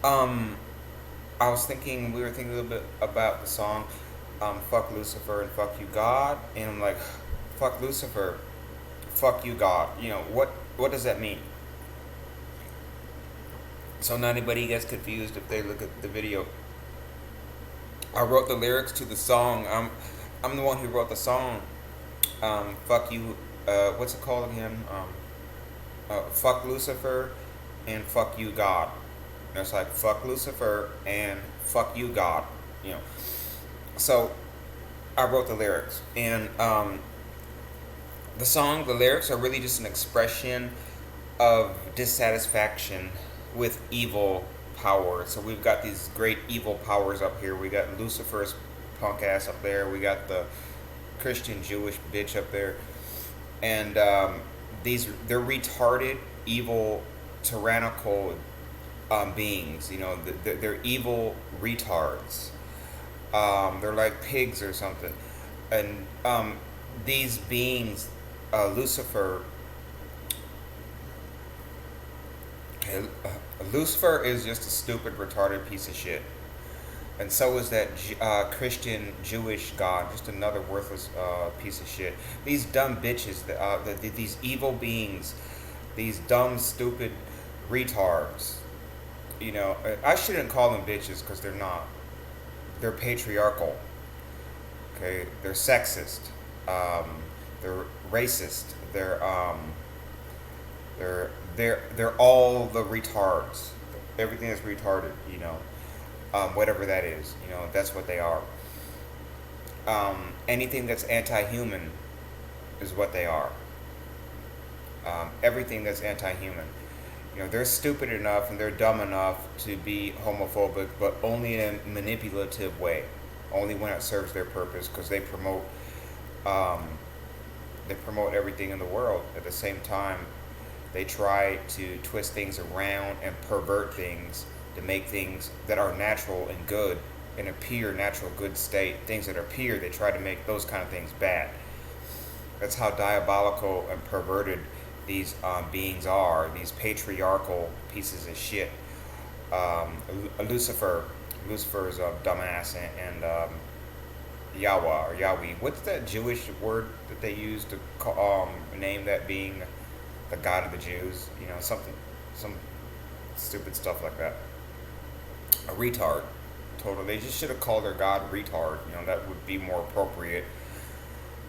Um, I was thinking, we were thinking a little bit about the song, "Fuck Lucifer and Fuck You God," and I'm like, "Fuck Lucifer, fuck you God." What does that mean? So not anybody gets confused if they look at the video. I wrote the lyrics to the song. I'm the one who wrote the song. Fuck you. What's it called again? Fuck Lucifer and fuck you God. And it's like fuck Lucifer and fuck you God. You know. So I wrote the lyrics, and the lyrics are really just an expression of dissatisfaction with evil power. So we've got these great evil powers up here. We got Lucifer's punk ass up there. We got the Christian Jewish bitch up there, and they're retarded, evil, tyrannical beings. They're evil retards. They're like pigs or something, and these beings, Lucifer. Lucifer is just a stupid, retarded piece of shit, and so is that Christian Jewish God, just another worthless piece of shit. These dumb bitches, these evil beings, these dumb, stupid retards. I shouldn't call them bitches because they're not. They're patriarchal. Okay, they're sexist. Um, they're racist. They're all the retards. Everything that's retarded. Whatever that is. That's what they are. Anything that's anti-human is what they are. Everything that's anti-human. They're stupid enough and they're dumb enough to be homophobic, but only in a manipulative way. Only when it serves their purpose, because um, they promote everything in the world. At the same time, they try to twist things around and pervert things to make things that are natural and good in a pure, natural, good state. Things that are pure, they try to make those kind of things bad. That's how diabolical and perverted these beings are. These patriarchal pieces of shit. Lucifer, Lucifer's a dumbass, Yahweh or Yahweh. What's that Jewish word that they use to name that being the God of the Jews? Some stupid stuff like that. A retard. Total. They just should have called their God retard. That would be more appropriate.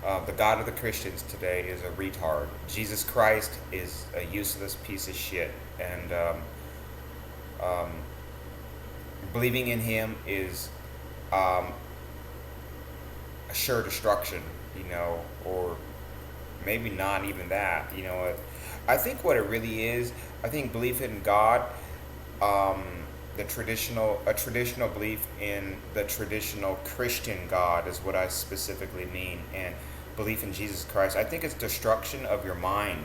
The God of the Christians today is a retard. Jesus Christ is a useless piece of shit, and um, believing in Him is um, a sure destruction. Or maybe not even that. I think what it really is, I think belief in God, um, a traditional belief in the traditional Christian God is what I specifically mean, and belief in Jesus Christ. I think it's destruction of your mind.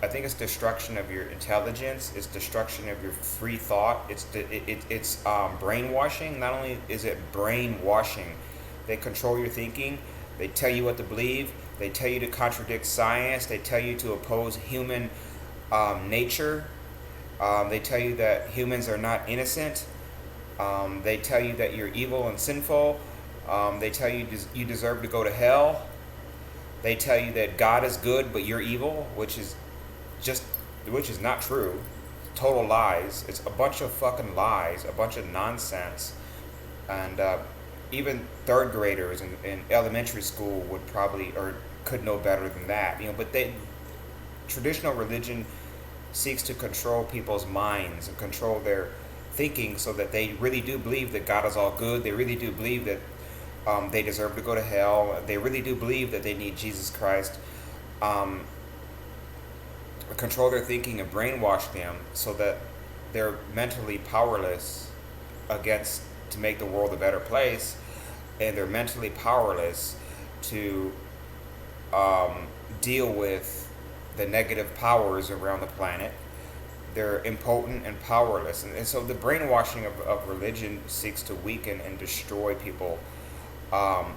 I think it's destruction of your intelligence. It's destruction of your free thought. It's brainwashing. Not only is it brainwashing, they control your thinking. They tell you what to believe. They tell you to contradict science. They tell you to oppose human nature. They tell you that humans are not innocent. They tell you that you're evil and sinful. They tell you you deserve to go to hell. They tell you that God is good, but you're evil, just which is not true. Total lies. It's a bunch of fucking lies, a bunch of nonsense, and even third graders in elementary school would probably or could know better than that. But traditional religion seeks to control people's minds and control their thinking so that they really do believe that God is all good. They really do believe that they deserve to go to hell. They really do believe that they need Jesus Christ. Um, Control their thinking and brainwash them so that they're mentally powerless against to make the world a better place, and they're mentally powerless to deal with the negative powers around the planet. They're impotent and powerless, and so the brainwashing of religion seeks to weaken and destroy people, um,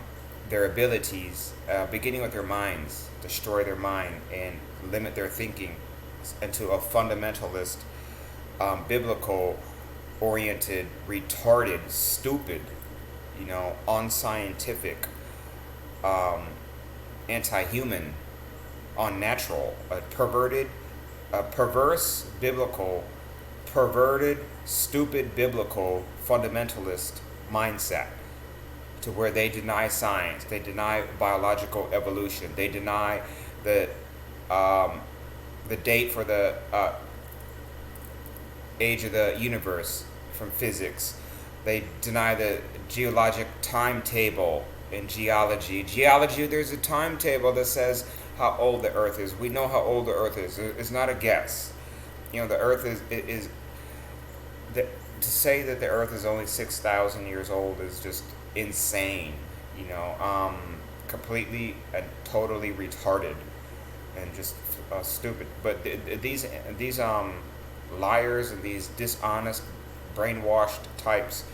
their abilities, beginning with their minds, destroy their mind and limit their thinking into a fundamentalist, biblical oriented, retarded, stupid, unscientific, um, anti-human, unnatural, a perverse biblical, perverted, stupid biblical fundamentalist mindset, to where they deny science, they deny biological evolution, they deny the um, the date for the age of the universe from physics. They deny the geologic timetable in geology. Geology, there's a timetable that says how old the Earth is. We know how old the Earth is. It's not a guess. The Earth is the, to say that the Earth is only 6,000 years old is just insane. Completely and totally retarded and just stupid. But these liars and these dishonest, brainwashed types,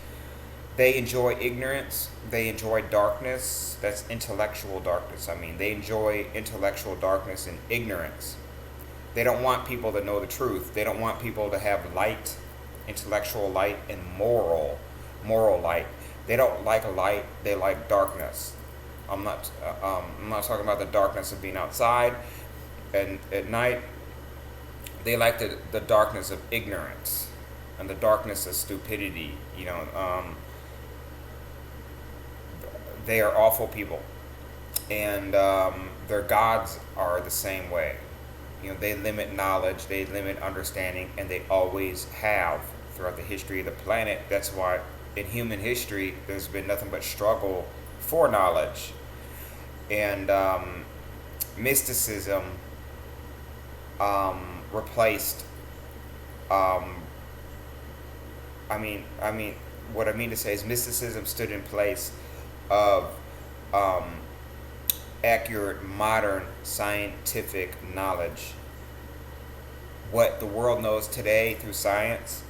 they enjoy ignorance. They enjoy darkness. That's intellectual darkness. They enjoy intellectual darkness and ignorance. They don't want people to know the truth. They don't want people to have light, intellectual light, and moral light. They don't like light. They like darkness. I'm not talking about the darkness of being outside and at night. They like the darkness of ignorance and the darkness of stupidity. They are awful people, and their gods are the same way. They limit knowledge, they limit understanding, and they always have throughout the history of the planet. That's why in human history there's been nothing but struggle for knowledge. And mysticism replaced. What I mean to say is mysticism stood in place of accurate modern scientific knowledge. What the world knows today through science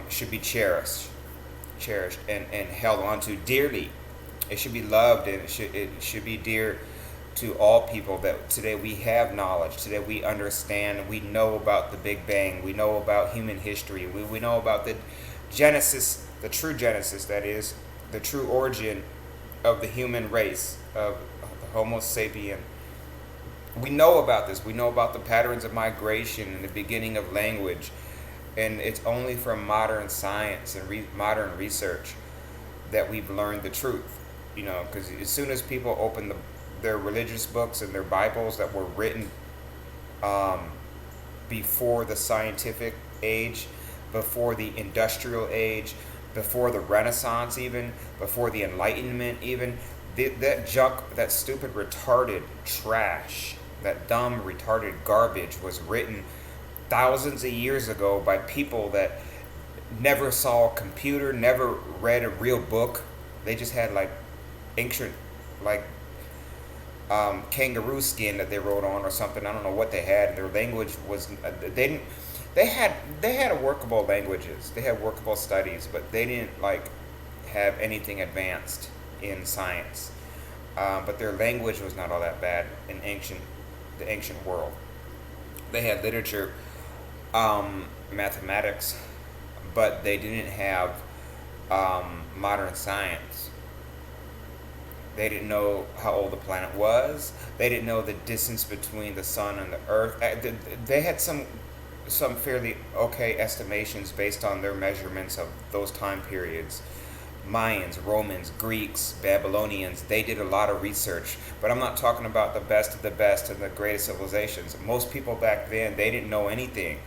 should be cherished and held onto dearly. It should be loved, and it should be dear to all people, that today we have knowledge, today we understand, we know about the Big Bang, we know about human history, we know about the genesis, the true genesis, that is, the true origin of the human race, of the Homo sapien. We know about this, we know about the patterns of migration and the beginning of language, and it's only from modern science and modern research that we've learned the truth. Because as soon as people open their religious books and their Bibles that were written before the scientific age, before the industrial age, before the Renaissance, even before the Enlightenment, even that junk, that stupid, retarded trash, that dumb, retarded garbage was written thousands of years ago by people that never saw a computer, never read a real book. They just had ancient kangaroo skin that they wrote on or something. I don't know what they had. Their language was they had workable languages. They had workable studies, but they didn't have anything advanced in science. But their language was not all that bad in the ancient world. They had literature, mathematics, but they didn't have modern science. They didn't know how old the planet was. They didn't know the distance between the sun and the earth. They had some fairly okay estimations based on their measurements of those time periods. Mayans, Romans, Greeks, Babylonians, they did a lot of research. But I'm not talking about the best of the best and the greatest civilizations. Most people back then, they didn't know anything.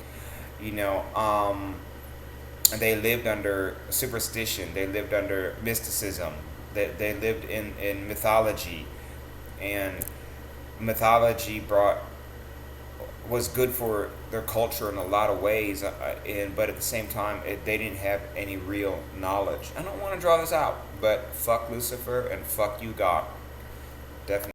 And they lived under superstition. They lived under mysticism. They lived in mythology, and mythology was good for their culture in a lot of ways, but at the same time, they didn't have any real knowledge. I don't want to draw this out, but fuck Lucifer and fuck you, God. Definitely.